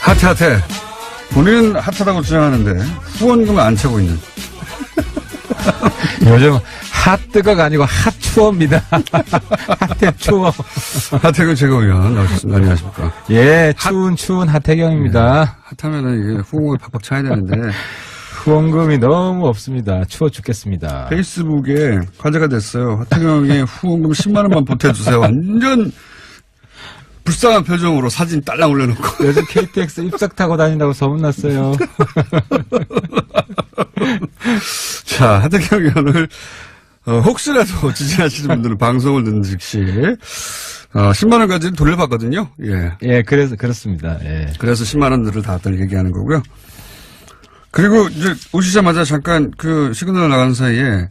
핫해. 본인은 핫하다고 주장하는데 후원금을 안 차고 있는. 요즘 핫뜨거가 아니고 핫추어입니다. 핫해추어. 하태경 최고위원 나오셨습니다. 안녕하십니까. 예, 추운 하태경입니다. 네, 핫하면은 이게 후원금을 팍팍 차야 되는데. 후원금이 너무 없습니다. 추워 죽겠습니다. 페이스북에 화제가 됐어요. 하태경의 후원금 10만 원만 보태주세요. 완전 불쌍한 표정으로 사진 딸랑 올려놓고. 요즘 KTX 입석 타고 다닌다고 소문났어요. 자, 하태경 의원을 혹시라도 지지하시는 분들은 방송을 듣는 즉시 10만 원까지는 돌려받거든요. 예. 예, 그렇습니다. 예. 그래서 10만 원들을 다들 얘기하는 거고요. 그리고 이제 오시자마자 잠깐 그 시그널 나가는 사이에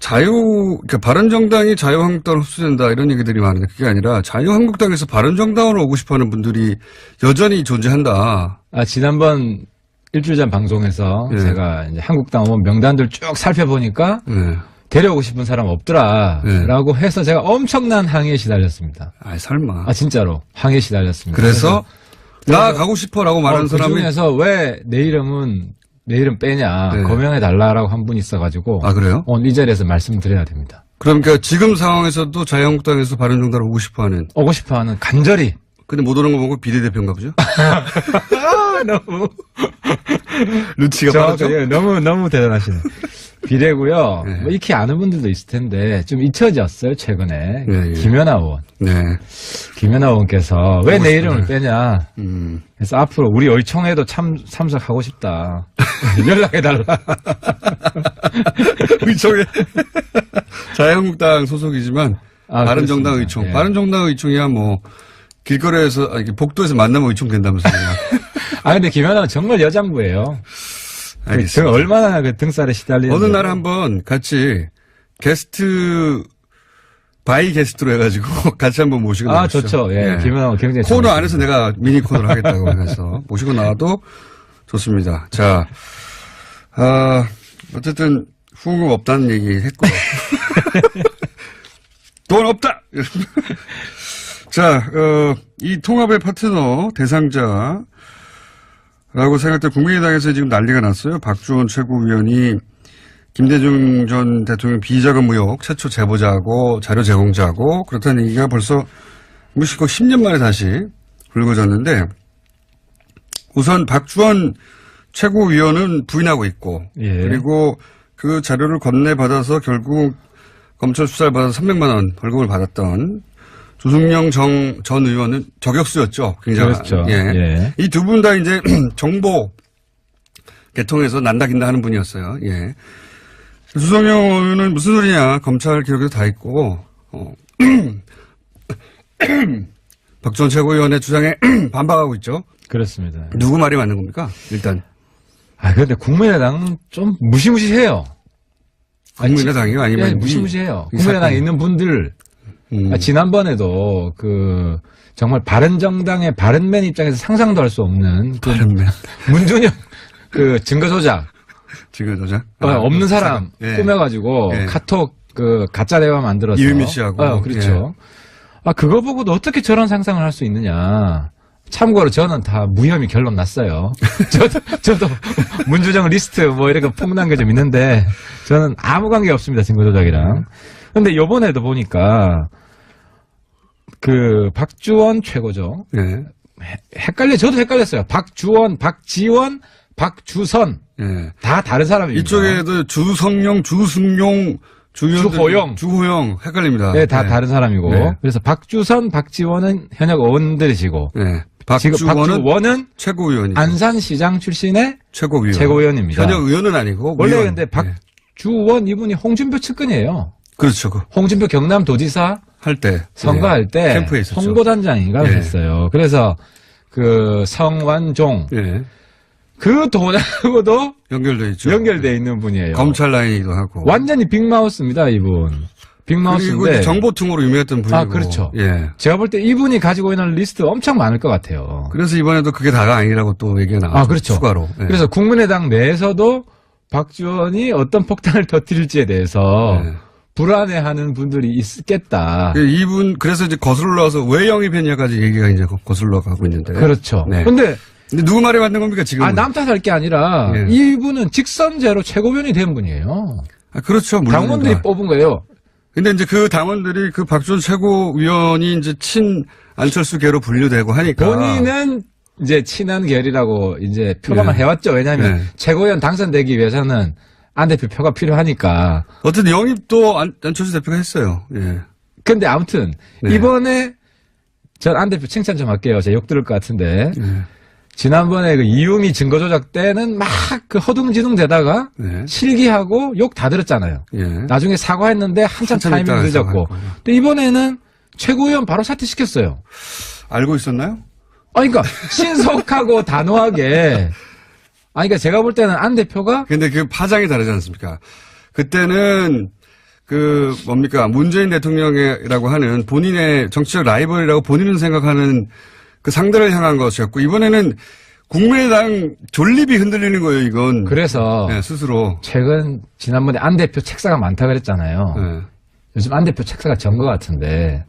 그러니까 바른정당이 자유한국당으로 흡수된다 이런 얘기들이 많은데 그게 아니라 자유한국당에서 바른정당으로 오고 싶어하는 분들이 여전히 존재한다. 지난번 일주일 전 방송에서 예. 제가 이제 한국당 의원 명단들 쭉 살펴보니까 예. 데려오고 싶은 사람 없더라라고 해서 제가 엄청난 항의에 시달렸습니다. 설마. 진짜로 항의에 시달렸습니다. 그래서 나 가고 싶어라고 말하는 사람이. 그 중에서 왜 내 이름 빼냐 네. 거명해달라고 한 분이 있어가지고. 그래요? 오늘 이 자리에서 말씀드려야 됩니다. 그러니까 지금 상황에서도 자유한국당에서 바른정당으로 오고 싶어하는 간절히. 근데 못 오는 거 보고 비례대표인가 보죠? 너무. 루치가 빠르죠? 예, 너무 대단하시네. 비례고요. 네. 익히 아는 분들도 있을 텐데 좀 잊혀졌어요 최근에. 예. 김연아 의원. 네. 김연아 의원께서 왜 내 이름을 빼냐. 그래서 앞으로 우리 의총에도 참석하고 싶다. 연락해달라. 의총에 자유한국당 소속이지만 바른정당 의총. 예. 바른정당 의총이야 뭐 길거리에서 복도에서 만나면 의총 된다면서요. 근데 김연아는 정말 여장부예요. 알겠습니다. 얼마나 그 등살에 시달리는. 어느 날 한번 같이 바이 게스트로 해가지고 같이 한번 모시고 나오시죠. 좋죠. 예. 김연아가 굉장히. 코너 안에서 내가 미니 코너를 하겠다고 해서 모시고 나와도 좋습니다. 자, 어쨌든 후원금 없다는 얘기 했고. 돈 없다! 자, 이 통합의 파트너 대상자라고 생각될 국민의당에서 지금 난리가 났어요. 박주원 최고위원이 김대중 전 대통령 비자금 의혹 최초 제보자고 자료 제공자고 그렇다는 얘기가 벌써 무식고 10년 만에 다시 불거졌는데 우선 박주원 최고위원은 부인하고 있고 예. 그리고 그 자료를 건네받아서 결국 검찰 수사를 받아서 300만 원 벌금을 받았던 조승영 전 의원은 저격수였죠. 굉장히. 그렇죠. 예. 예. 이 두 분 다 이제 정보 개통해서 난다긴다 하는 분이었어요. 예. 조승영 의원은 무슨 소리냐. 검찰 기록에도 다 있고, 박주원 최고위원의 주장에 반박하고 있죠. 그렇습니다. 누구 말이 맞는 겁니까? 일단. 근데 국민의당은 좀 무시무시해요. 국민의당이요? 아니면. 예, 무시무시해요. 국민의당에 있는 분들. 지난번에도 정말 바른정당의 바른맨 입장에서 상상도 할 수 없는 바른맨. 문준영 증거 조작. 증거 조작? 없는 사람 예. 꾸며가지고 예. 카톡 가짜 대화 만들어서. 이은미 씨하고. 그렇죠. 그거 보고도 어떻게 저런 상상을 할 수 있느냐. 참고로 저는 다 무혐의 결론 났어요. 저도 문준영 리스트 이렇게 풍문난 게 좀 있는데 저는 아무 관계 없습니다. 증거 조작이랑. 근데 요번에도 보니까 박주원 최고죠. 예. 저도 헷갈렸어요. 박주원, 박지원, 박주선. 예. 다 다른 사람입니다. 이쪽에도 주성용, 주승용, 주호영 헷갈립니다. 네, 다 다른 사람이고. 네. 그래서 박주선, 박지원은 현역 의원들이시고. 네. 박주원은 최고위원이죠. 안산시장 출신의 최고위원입니다. 현역 의원은 아니고. 원래 의원. 근데 박주원 이분이 홍준표 측근이에요. 그렇죠. 홍준표 경남도지사 할 때 선거할 때 캠프에 있었죠. 홍보단장인가 했어요. 그래서 성완종 그 돈하고도 연결돼 있죠. 연결돼 있는 분이에요. 검찰 라인이기도 하고. 완전히 빅마우스입니다, 이분. 빅마우스인데. 그리고 정보통으로 유명했던 분이고. 그렇죠. 예. 제가 볼 때 이분이 가지고 있는 리스트 엄청 많을 것 같아요. 그래서 이번에도 그게 다가 아니라고 또 얘기가 나왔죠. 그렇죠. 추가로. 예. 그래서 국민의당 내에서도 박지원이 어떤 폭탄을 터뜨릴지에 대해서 불안해하는 분들이 있겠다. 이분 그래서 이제 거슬러 와서 왜 영입했냐까지 얘기가 이제 거슬러 가고 있는데. 그렇죠. 네. 근데 누구 말이 맞는 겁니까 지금? 남 탓할 게 아니라 예. 이분은 직선제로 최고위원이 된 분이에요. 그렇죠. 물론입니다. 당원들이 뽑은 거예요. 근데 이제 그 당원들이 그 박지원 최고위원이 이제 친 안철수계로 분류되고 하니까. 본인은 이제 친한 결이라고 이제 표방을 네. 해왔죠. 왜냐하면 네. 최고위원 당선되기 위해서는 안 대표 표가 필요하니까. 어쨌든 영입도 안철수 대표가 했어요. 예. 근데 아무튼 네. 이번에 전 안 대표 칭찬 좀 할게요. 제가 욕 들을 것 같은데. 예. 지난번에 그 이유미 증거조작 때는 막 그 허둥지둥 대다가 네. 실기하고 욕 다 들었잖아요. 예. 나중에 사과했는데 한참 타이밍 있다가 늦었고. 사과했고. 근데 이번에는 최고위원 바로 사퇴시켰어요. 알고 있었나요? 그러니까 신속하고 단호하게. 그러니까 제가 볼 때는 안 대표가 근데 그 파장이 다르지 않습니까? 그때는 그 뭡니까 문재인 대통령이라고 하는 본인의 정치적 라이벌이라고 본인은 생각하는 그 상대를 향한 것이었고 이번에는 국민의당 존립이 흔들리는 거예요. 이건 그래서 네, 스스로. 지난번에 안 대표 책사가 많다 그랬잖아요. 네. 요즘 안 대표 책사가 전 것 같은데.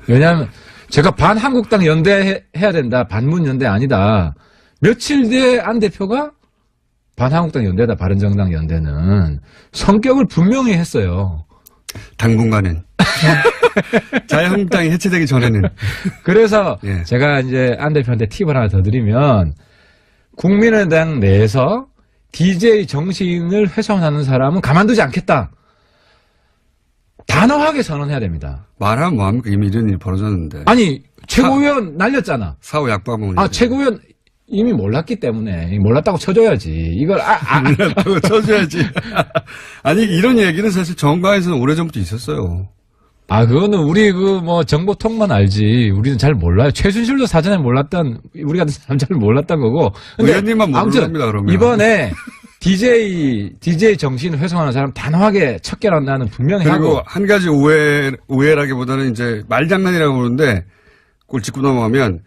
왜냐하면 제가 반한국당 연대 해야 된다. 반문 연대 아니다. 며칠 뒤에 안 대표가 반한국당 연대다. 바른정당 연대는 성격을 분명히 했어요. 당분간은 자유한국당이 해체되기 전에는. 그래서 예. 제가 이제 안 대표한테 팁을 하나 더 드리면 국민의당 내에서 DJ 정신을 훼손하는 사람은 가만두지 않겠다. 단호하게 선언해야 됩니다. 말하면 뭐합니까? 이미 이런 일이 벌어졌는데. 아니 최고위원 날렸잖아. 사후 약방문. 최고위원 이미 몰랐기 때문에 몰랐다고 쳐줘야지. 이걸 몰랐다고 쳐줘야지. 아니 이런 얘기는 사실 정가에서는 오래전부터 있었어요. 그거는 우리 정보통만 알지. 우리는 잘 몰라요. 최순실도 사전에 몰랐던, 우리 같은 사람 잘 몰랐던 거고. 근데 의원님만 모르는 아무튼 겁니다, 그러면. 이번에 DJ 정신을 훼손하는 사람 단호하게 척결한다는 분명히 그리고 하고. 한 가지 오해라기보다는 이제 말장난이라고 그러는데 그걸 짚고 넘어가면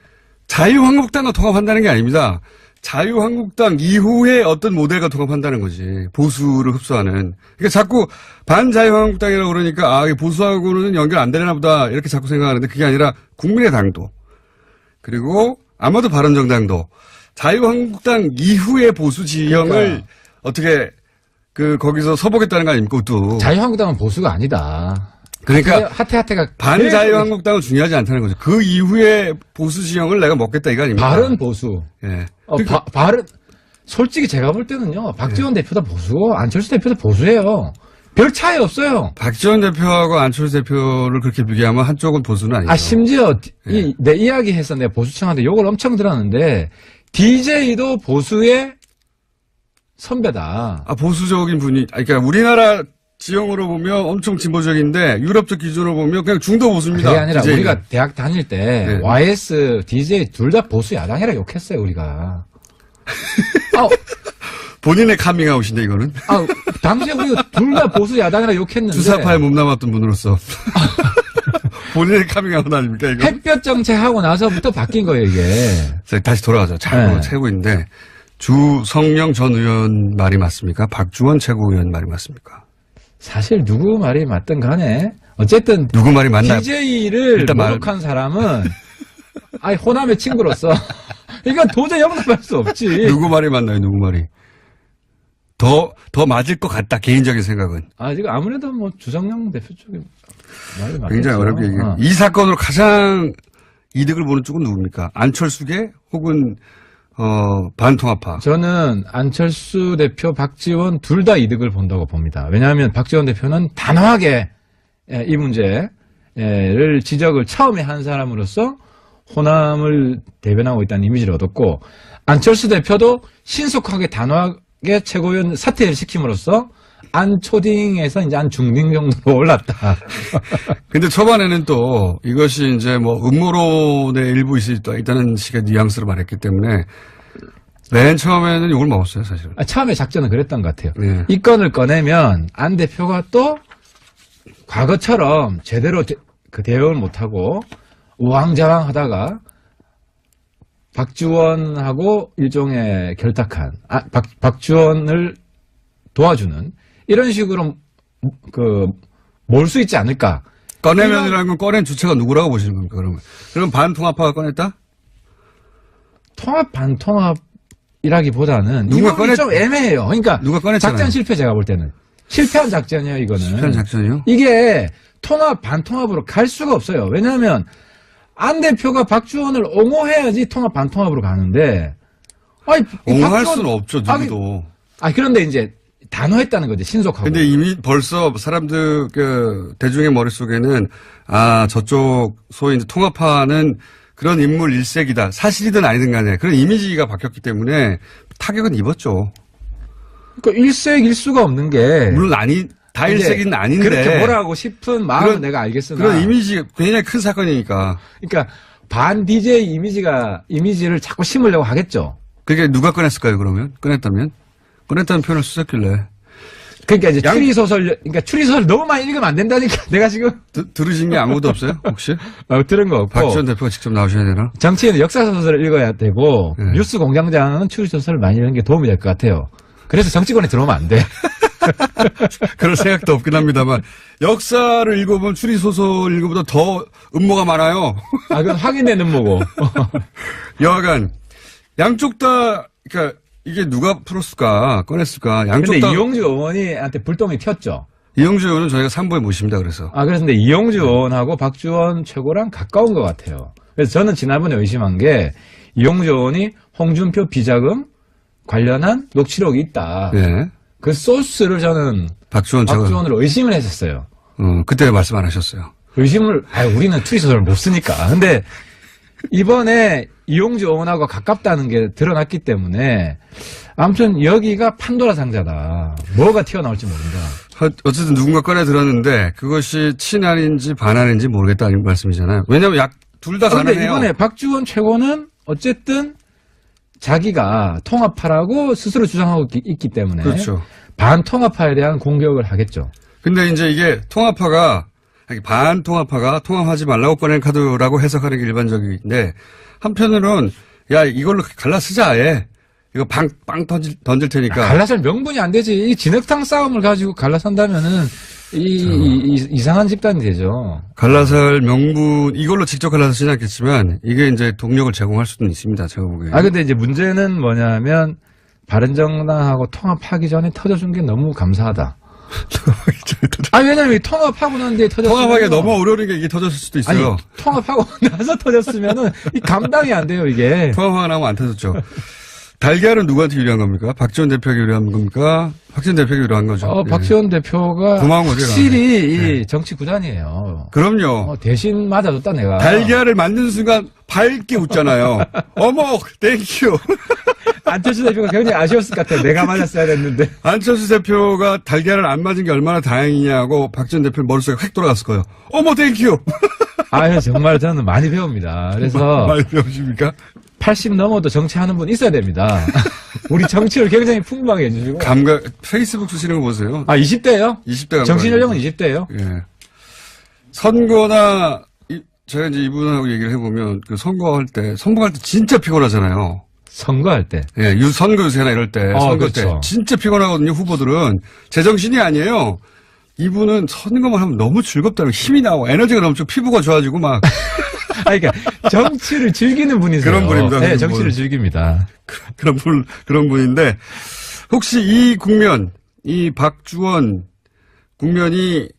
자유한국당과 통합한다는 게 아닙니다. 자유한국당 이후에 어떤 모델과 통합한다는 거지. 보수를 흡수하는. 그러니까 자꾸 반자유한국당이라고 그러니까 보수하고는 연결 안 되나 보다 이렇게 자꾸 생각하는데 그게 아니라 국민의당도 그리고 아마도 바른정당도 자유한국당 이후의 보수 지형을 그러니까. 어떻게 거기서 서보겠다는 거 아닙니까? 그것도. 자유한국당은 보수가 아니다. 그러니까 하태가 반자유한국당은 중요하지 않다는 거죠. 그 이후에 보수 지형을 내가 먹겠다 이거 아닙니까? 바른 보수. 예. 바른 솔직히 제가 볼 때는요. 박지원 대표도 보수고 안철수 대표도 보수예요. 별 차이 없어요. 박지원 대표하고 안철수 대표를 그렇게 비교하면 한쪽은 보수는 아니죠. 심지어 예. 내 이야기해서 내가 보수층한테 욕을 엄청 들었는데 DJ도 보수의 선배다. 보수적인 분이 그러니까 우리나라 지형으로 보면 엄청 진보적인데 유럽적 기준으로 보면 그냥 중도 보수입니다. 그게 아니라 DJ는. 우리가 대학 다닐 때 네. YS, DJ 둘 다 보수 야당이라 욕했어요 우리가. 본인의 카밍아웃인데 이거는. 당시에 우리가 둘 다 보수 야당이라 욕했는데. 주사파에 몸담았던 분으로서. 본인의 카밍아웃 아닙니까 이거? 햇볕 정책하고 나서부터 바뀐 거예요 이게. 자, 다시 돌아가죠. 잘 네. 채우고 있는데 주성영 전 의원 말이 맞습니까? 박주원 최고위원 말이 맞습니까? 사실 누구 말이 맞든 간에 어쨌든 누구 말이 맞나요? DJ를 일단 모독한 사람은 호남의 친구로서 이건 도저히 용납할 수 없지. 누구 말이 맞나요? 누구 말이? 더 맞을 것 같다. 개인적인 생각은. 지금 아무래도 주성영 대표 쪽이 말이 맞겠죠. 굉장히 어렵게 얘기해요. 이 사건으로 가장 이득을 보는 쪽은 누굽니까? 안철수계 혹은 반통합파. 저는 안철수 대표, 박지원 둘 다 이득을 본다고 봅니다. 왜냐하면 박지원 대표는 단호하게 이 문제를 지적을 처음에 한 사람으로서 호남을 대변하고 있다는 이미지를 얻었고 안철수 대표도 신속하게 단호하게 최고위원 사퇴를 시킴으로써 안초딩에서 이제 안중딩 정도로 올랐다. 근데 초반에는 또 이것이 이제 음모론의 일부 있다는 식의 뉘앙스를 말했기 때문에 맨 처음에는 욕을 먹었어요, 사실은. 처음에 작전은 그랬던 것 같아요. 네. 이 건을 꺼내면 안 대표가 또 과거처럼 제대로 대응을 못하고 우왕좌왕 하다가 박지원하고 일종의 결탁한, 박지원을 도와주는 이런 식으로 몰 수 있지 않을까. 꺼내면이라는 건 꺼낸 주체가 누구라고 보시는 겁니까, 그러면? 그럼 반통합파가 꺼냈다? 통합 반통합이라기보다는 누가 이건 좀 애매해요. 그러니까 누가 꺼냈잖아요. 작전 실패 제가 볼 때는 실패한 작전이에요. 이거는 실패한 작전이요? 이게 통합 반통합으로 갈 수가 없어요. 왜냐하면 안 대표가 박주원을 옹호해야지 통합 반통합으로 가는데 아니 옹호할 수는 없죠, 누구도. 그런데 이제 단호했다는 거지 신속하고. 근데 이미 벌써 사람들 대중의 머릿속에는 저쪽 소위 이제 통합파는 그런 인물 일색이다. 사실이든 아니든 간에 그런 이미지가 바뀌었기 때문에 타격은 입었죠. 그러니까 일색일수가 없는 게 물론 다 일색은 아닌데 그렇게 뭐라고 싶은 마음은 내가 알겠으나 그런 이미지 굉장히 큰 사건이니까. 그러니까 반 DJ 이미지를 자꾸 심으려고 하겠죠. 그게 누가 꺼냈을까요? 그러면 꺼냈다면 표현을 쓰셨길래. 그러니까 이제 추리소설 너무 많이 읽으면 안 된다니까. 내가 지금 들으신 게 아무도 없어요? 혹시? 들은 거 없고. 박지원 대표가 직접 나오셔야 되나? 정치인은 역사소설을 읽어야 되고 네. 뉴스 공장장은 추리소설을 많이 읽는 게 도움이 될 것 같아요. 그래서 정치권에 들어오면 안 돼. 그럴 생각도 없긴 합니다만 역사를 읽어보면 추리소설 읽어보다 더 음모가 많아요. 그건 확인되는 뭐고. 여하간 양쪽 다 그러니까 이게 누가 풀었을까 꺼냈을까 양쪽 근데 다 이용주 의원한테 불똥이 튀었죠. 이용주 의원은 저희가 3부에 모십니다. 그래서 그런데 이용주 의원하고 박주원 최고랑 가까운 것 같아요. 그래서 저는 지난번에 의심한 게 이용주 의원이 홍준표 비자금 관련한 녹취록이 있다. 네. 그 소스를 저는 박주원으로 의심을 했었어요. 그때 말씀 안 하셨어요. 우리는 추리소설을 못 쓰니까. 근데 이번에 이용주 의원하고 가깝다는 게 드러났기 때문에 아무튼 여기가 판도라 상자다. 뭐가 튀어나올지 모른다. 어쨌든 누군가 꺼내 들었는데 그것이 친한인지 반한인지 모르겠다는 말씀이잖아요. 왜냐하면 둘 다 그런데 가능해요. 이번에 박주원 최고는 어쨌든 자기가 통합파라고 스스로 주장하고 있기 때문에 그렇죠. 반통합파에 대한 공격을 하겠죠. 근데 이제 이게 반통합파가 통합하지 말라고 꺼낸 카드라고 해석하는 게 일반적인데 한편으로는 이걸로 갈라 쓰자 아예. 이거 빵 던질 테니까. 갈라설 명분이 안 되지. 이 진흙탕 싸움을 가지고 갈라선다면은 이상한 집단이 되죠. 갈라설 명분 이걸로 직접 갈라서지는 않겠지만 이게 이제 동력을 제공할 수도 있습니다. 제가 보기에. 근데 이제 문제는 뭐냐면 바른정당하고 통합하기 전에 터져준 게 너무 감사하다. 왜냐면 통합하고 난 뒤에 터졌으면 통합하기가 너무 어려운 게 이게 터졌을 수도 있어요. 통합하고 나서 터졌으면은 이 감당이 안 돼요, 이게. 통합하고 나면 안 터졌죠. 달걀은 누구한테 유리한 겁니까? 박지원 대표에게 유리한 겁니까? 박지원 대표에게 유리한 거죠. 박지원 대표가 고마운 거죠, 확실히 이 정치 구단이에요. 그럼요. 대신 맞아줬다 내가. 달걀을 만든 순간 밝게 웃잖아요. 어머, 땡큐. 안철수 대표가 굉장히 아쉬웠을 것 같아요. 내가 맞았어야 됐는데. 안철수 대표가 달걀을 안 맞은 게 얼마나 다행이냐고 박지원 대표 머릿속에 획 돌아갔을 거예요. 어머, 땡큐. 정말 저는 많이 배웁니다. 그래서. 많이 배우십니까? 80 넘어도 정치하는 분 있어야 됩니다. 우리 정치를 굉장히 풍부하게 해주시고. 페이스북 쓰시는 거 보세요. 20대요? 20대 정신연령은 20대예요? 예. 선거나, 제가 이제 이분하고 얘기를 해보면, 선거할 때 진짜 피곤하잖아요. 선거할 때? 예, 선거 유세나 이럴 때, 선거 그렇죠. 때. 진짜 피곤하거든요, 후보들은. 제정신이 아니에요. 이분은 선거만 하면 너무 즐겁다고 힘이 나고 에너지가 넘치고 피부가 좋아지고 막. 그러니까 정치를 즐기는 분이세요. 그런 분입니다. 네, 정치를 즐깁니다. 그런 분인데 혹시 이 국면, 이 박주원 국면이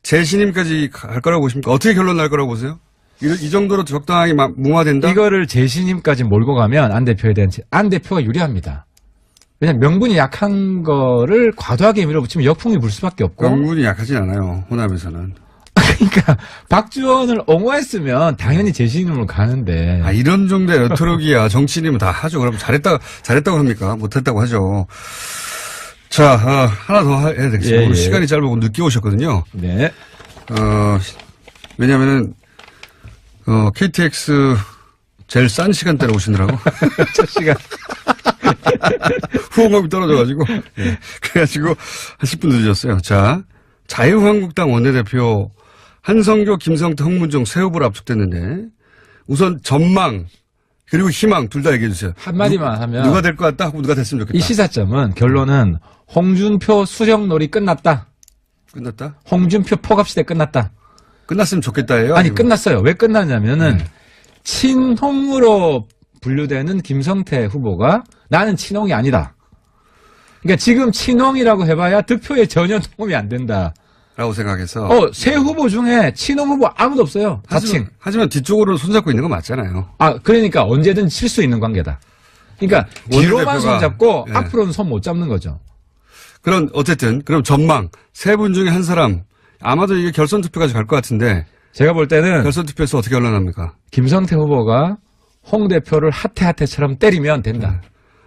재신임까지 갈 거라고 보십니까? 어떻게 결론 날 거라고 보세요? 이 정도로 적당하게 무마된다? 이거를 재신임까지 몰고 가면 안 대표가 유리합니다. 왜냐면 명분이 약한 거를 과도하게 밀어붙이면 역풍이 불 수밖에 없고. 명분이 약하진 않아요. 호남에서는. 그러니까 박주원을 옹호했으면 당연히 재신임으로 가는데. 이런 정도의 레토릭이야. 정치인이면 다 하죠. 그럼 잘했다고 합니까? 못했다고 하죠. 자, 하나 더 해야 되겠습니다. 오늘 시간이 짧고 늦게 오셨거든요. 네. 왜냐면은 KTX 제일 싼 시간대로 오시느라고. 첫 시간. 후원금이 떨어져가지고. 네. 그래가지고 한 10분 늦으셨어요. 자, 자유한국당 원내대표 한성교, 김성태, 홍문종 새 후보로 압축됐는데 우선 전망 그리고 희망 둘 다 얘기해 주세요. 한마디만 하면. 누가 될 것 같다 하고 누가 됐으면 좋겠다. 이 시사점은 결론은 홍준표 수령놀이 끝났다. 끝났다? 홍준표 포갑시대 끝났다. 끝났으면 좋겠다예요? 아니 아니면? 끝났어요. 왜 끝났냐면은 친홍으로 분류되는 김성태 후보가 나는 친홍이 아니다. 그러니까 지금 친홍이라고 해봐야 득표에 전혀 도움이 안 된다. 라고 생각해서. 세 후보 중에 친홍 후보 아무도 없어요. 자칭. 하지만 뒤쪽으로 손잡고 있는 거 맞잖아요. 그러니까 언제든 칠 수 있는 관계다. 그러니까 뒤로만 손 잡고 예. 앞으로는 손 못 잡는 거죠. 그럼 어쨌든 그럼 전망 세 분 중에 한 사람 아마도 이게 결선 투표까지 갈 것 같은데 제가 볼 때는 결선 투표에서 어떻게 결론납니까? 김성태 후보가 홍 대표를 하태하태처럼 때리면 된다.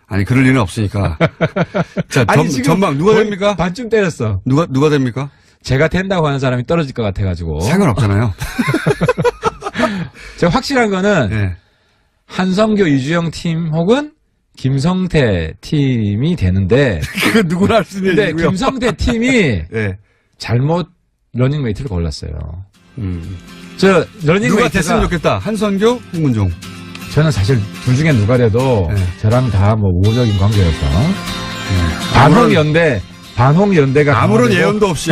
아니 그럴 리는 없으니까. 자 아니, 지금 전망 누가 거의 됩니까? 반쯤 때렸어. 누가 됩니까? 제가 된다고 하는 사람이 떨어질 것 같아가지고. 상관없잖아요. 제가 확실한 거는 네. 한성교 이주영 팀 혹은 김성태 팀이 되는데 그건 누구나 할 수 있는 근데 얘기고요. 김성태 팀이 네. 잘못 러닝메이트를 골랐어요. 음. 저 러닝메이트가 누가 됐으면 좋겠다. 한선교, 홍문종. 저는 사실 둘 중에 누가래도 네. 저랑 다 뭐 우호적인 관계여서 반홍연대가 아무런 강화되고 예언도 없이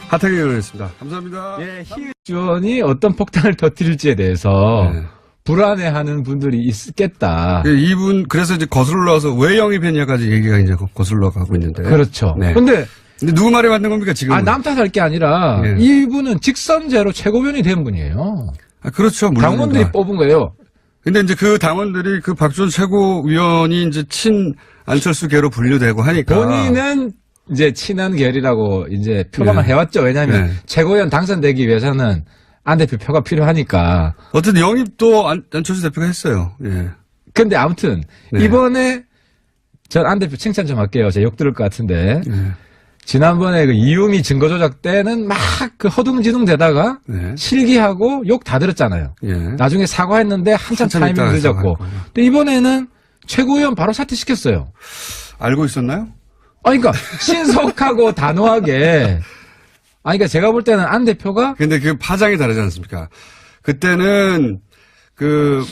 하태경 의원이었습니다. 감사합니다. 예, 희주원이 어떤 폭탄을 터뜨릴지에 대해서 네. 불안해하는 분들이 있겠다. 이분 그래서 이제 거슬러 올라와서 왜 영입했냐까지 얘기가 이제 거슬러 가고 있는데. 그렇죠. 네. 근데 누구 말이 맞는 겁니까 지금? 남 탓할 게 아니라 예. 이분은 직선제로 최고위원이 된 분이에요. 그렇죠. 물론입니다. 당원들이 뽑은 거예요. 근데 이제 그 당원들이 그 박지원 최고위원이 이제 친 안철수계로 분류되고 하니까. 본인은 이제 친한 결이라고 이제 표방을 네. 해왔죠. 왜냐하면 네. 최고위원 당선되기 위해서는 안 대표 표가 필요하니까. 어쨌든 영입도 안철수 대표가 했어요. 예. 근데 아무튼 네. 이번에 전 안 대표 칭찬 좀 할게요. 제가 욕 들을 것 같은데. 예. 지난번에 그 이유미 증거조작 때는 막 그 허둥지둥 대다가 네. 실기하고 욕 다 들었잖아요. 예. 나중에 사과했는데 한참 타이밍 있다가 늦었고. 사과했고. 근데 이번에는 최고위원 바로 사퇴시켰어요. 알고 있었나요? 그러니까 신속하고 단호하게. 그러니까 제가 볼 때는 안 대표가 근데 그 파장이 다르지 않습니까? 그때는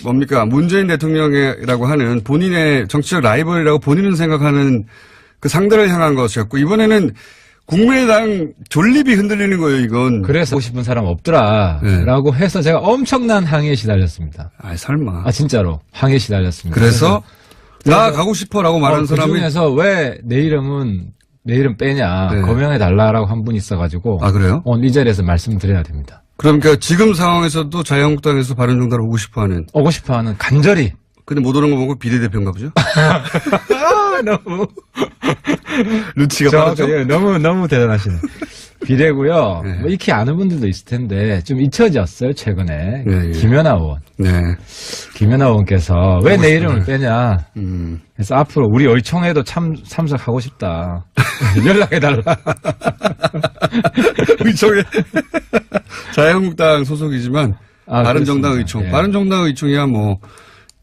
뭡니까? 문재인 대통령이라고 하는 본인의 정치적 라이벌이라고 본인은 생각하는 그 상대를 향한 것이었고, 이번에는 국민의당 존립이 흔들리는 거예요, 이건. 그래서 하고 싶은 사람 없더라. 네. 라고 해서 제가 엄청난 항의에 시달렸습니다. 설마. 진짜로. 항의에 시달렸습니다. 그래서 나 가고 싶어라고 말하는 그 사람이. 중에서 왜 내 이름 빼냐. 네. 거명해달라고 한 분이 있어가지고. 그래요? 오늘 이 자리에서 말씀드려야 됩니다. 그러니까 지금 상황에서도 자유한국당에서 바른정당을 오고 싶어 하는. 오고 싶어 하는 간절히. 근데 못 오는 거 보고 비례대표인가 보죠? 너무. 루치가 빠르죠? 너무 대단하시네. 비례고요. 네. 뭐 익히 아는 분들도 있을 텐데 좀 잊혀졌어요 최근에. 네, 예. 김연아 의원. 네. 김연아 의원께서 왜 내 이름을 빼냐. 그래서 앞으로 우리 의총에도 참석하고 싶다. 연락해달라. 의총에. 자유한국당 소속이지만 바른정당 그렇습니다. 의총. 예. 바른정당 의총이야 뭐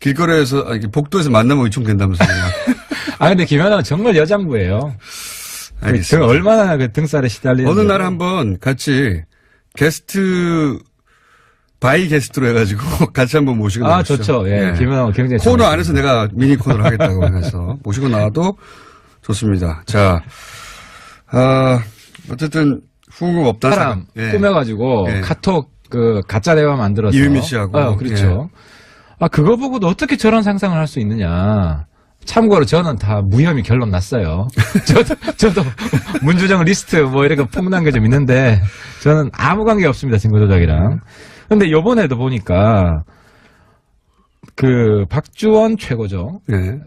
길거리에서 복도에서 만나면 의총 된다면서요. 근데 김연아는 정말 여장부예요. 알겠습니다. 얼마나 그 등살에 시달리는. 어느 날 한번 같이 바이 게스트로 해가지고 같이 한번 모시고 나오시죠. 좋죠. 예. 김연아 굉장히 코너 좋아하시죠. 안에서 내가 미니 코너를 하겠다고 해서 모시고 나와도 좋습니다. 자, 어쨌든 후보 없다. 사람 예. 꾸며가지고 예. 카톡 가짜 대화 만들어서 이은미 씨하고. 그렇죠. 그거 보고도 어떻게 저런 상상을 할 수 있느냐. 참고로 저는 다 무혐의 결론 났어요. 저도 문주정 리스트 뭐 이렇게 폭로한 게 좀 있는데 저는 아무 관계 없습니다. 증거조작이랑. 근데 요번에도 보니까 박주원 최고죠. 예.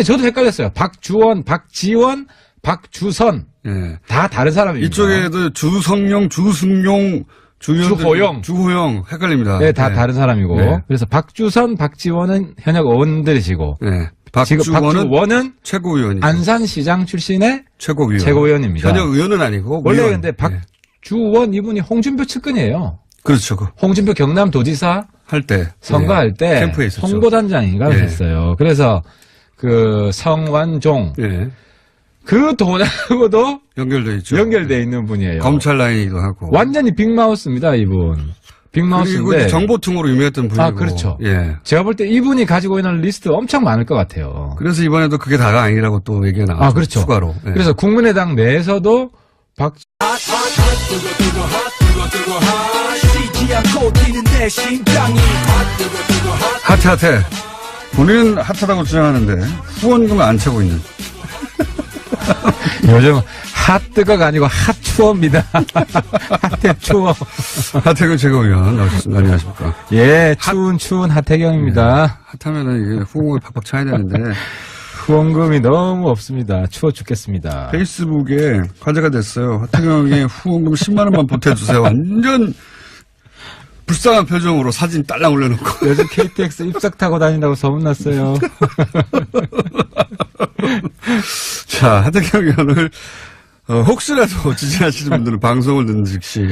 저도 헷갈렸어요. 박주원, 박지원, 박주선. 예. 다 다른 사람입니다. 이쪽에도 주성용, 주승용, 주호영 헷갈립니다. 네, 다 다른 사람이고. 네. 그래서 박주선, 박지원은 현역 의원들이시고. 네. 지금 박주원은 최고위원이 안산시장 출신의 최고위원입니다. 현역 의원은 아니고. 원래 위원. 근데 박주원 이분이 홍준표 측근이에요. 그렇죠. 홍준표 경남도지사 할 때 선거할 때 캠프에 있었죠. 홍보단장인가 했어요. 그래서 성완종 그 돈하고도 연결돼 있죠. 연결돼 있는 분이에요. 검찰 라인이기도 하고. 완전히 빅마우스입니다, 이분. 그리고 빅마우스인데. 정보통으로 유명했던 분이고. 아, 그렇죠. 예. 제가 볼 때 이분이 가지고 있는 리스트 엄청 많을 것 같아요. 그래서 이번에도 그게 다가 아니라고 또 얘기가 나왔죠. 아, 그렇죠. 추가로. 예. 그래서 국민의당 내에서도 핫해. 본인은 핫하다고 주장하는데 후원금을 안 차고 있는. 요즘 핫뜨거가 아니고 핫추어입니다. 핫해 추워. 하태경 최고위원 나오셨습니다. 안녕하십니까. 예, 추운 하태경입니다. 핫하면은 이게 후원금을 팍팍 차야 되는데 후원금이 너무 없습니다. 추워 죽겠습니다. 페이스북에 화제가 됐어요. 하태경의 후원금 10만 원만 보태주세요. 완전 불쌍한 표정으로 사진 딸랑 올려놓고. 요즘 KTX 입석 타고 다닌다고 소문났어요. 자, 하태경 의원을 혹시라도 지지하시는 분들은 방송을 듣는 즉시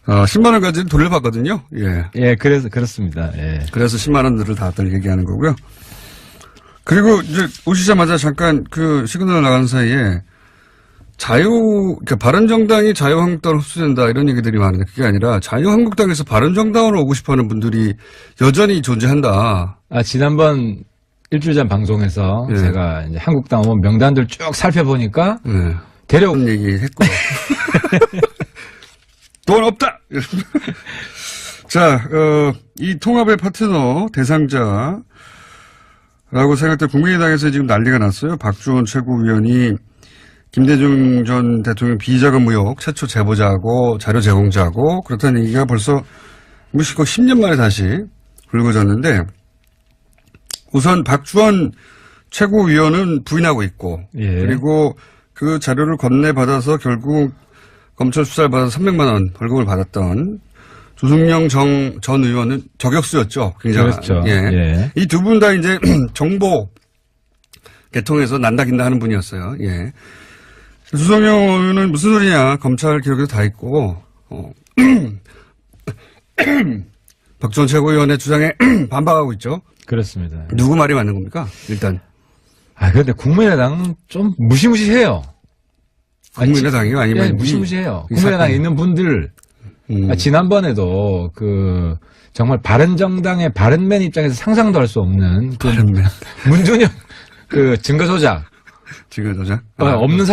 10만 원까지 돌려받거든요. 예. 예, 그렇습니다. 예. 그래서 10만 원들을 다 얘기하는 거고요. 그리고 이제 오시자마자 잠깐 그 시그널 나간 사이에 그러니까 바른정당이 자유한국당으로 흡수된다 이런 얘기들이 많은데 그게 아니라 자유한국당에서 바른정당으로 오고 싶어하는 분들이 여전히 존재한다. 아, 지난번 일주일 전 방송에서 예. 제가 이제 한국당 의원 명단들 쭉 살펴보니까 네. 데려온 얘기했고 돈 없다. 자, 이 통합의 파트너 대상자라고 생각될 국민의당에서 지금 난리가 났어요. 박주원 최고위원이 김대중 전 대통령 비자금 의혹 최초 제보자고 자료 제공자고 그렇다는 얘기가 벌써 무시고 10년 만에 다시 불거졌는데 우선 박주원 최고위원은 부인하고 있고 예. 그리고 그 자료를 건네받아서 결국 검찰 수사를 받아서 300만 원 벌금을 받았던 조승영 전 의원은 저격수였죠. 굉장히. 그렇죠. 예. 예. 이 두 분 다 이제 정보 개통해서 난다긴다 하는 분이었어요. 예. 조승영 의원은 무슨 소리냐. 검찰 기록에도 다 있고, 박주원 최고위원의 주장에 반박하고 있죠. 그렇습니다. 누구 말이 맞는 겁니까? 일단. 아, 근데 국민의당 좀 무시무시해요. 국민의당이요? 아니면. 예, 무시무시해요. 이 국민의당에 사건. 있는 분들. 지난번에도 정말 바른정당의 바른맨 입장에서 상상도 할 수 없는 바른맨. 문준영 증거 조작. 지금 저자. 없는